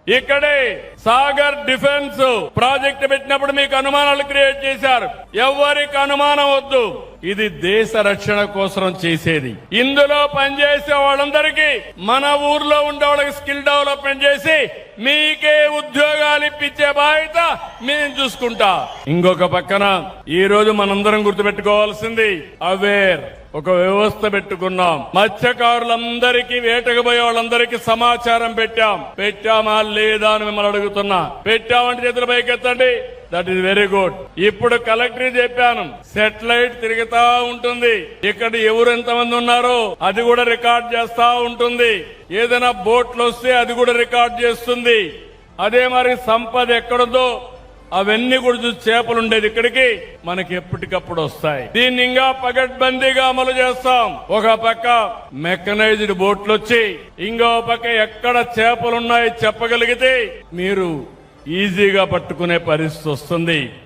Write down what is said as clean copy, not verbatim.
ఇక్కడే Sagar defence project పెట్టినప్పుడు మీకు అనుమానాలు క్రియేట్ చేశారు. ఎవరికి అనుమానం వద్దు, ఇది దేశ రక్షణ కోసం చేసేది. ఇందులో పనిచేసే వాళ్ళందరికీ మన ఊర్లో ఉండే వాళ్ళకి స్కిల్ డెవలప్మెంట్ చేసి మీకే ఉద్యోగాలు ఇప్పించే బాధ్యత మేము చూసుకుంటా. ఇంకొక పక్కన ఈ రోజు మనందరం గుర్తుపెట్టుకోవాల్సింది అవేర్ ఒక వ్యవస్థ పెట్టుకున్నాం. మత్స్యకారులందరికీ, వేటకు పోయే వాళ్ళందరికీ సమాచారం పెట్టామా లేదా అని మిమ్మల్ని అడుగుతున్నా. పెట్టామంటే చేతులు పైకెత్తండి. That is very good. ఇప్పుడు కలెక్టర్ చెప్పాను, సెటిలైట్ తిరుగుతా ఉంటుంది. ఇక్కడ ఎవరు ఎంతమంది ఉన్నారో అది కూడా రికార్డ్ చేస్తా ఉంటుంది. ఏదైనా బోట్లు వస్తే అది కూడా రికార్డ్ చేస్తుంది. అదే మరి సంపద ఎక్కడుందో అవన్నీ కూడా చూసి చేపలు ఉండేది ఇక్కడికి మనకి ఎప్పటికప్పుడు వస్తాయి. దీన్ని ఇంకా పగడ్బందీగా అమలు చేస్తాం. ఒక పక్క మెకనైజ్డ్ బోట్లు వచ్చి ఇంకో పక్క ఎక్కడ చేపలున్నాయి చెప్పగలిగితే మీరు ఈజీగా పట్టుకునే పరిస్థితి వస్తుంది.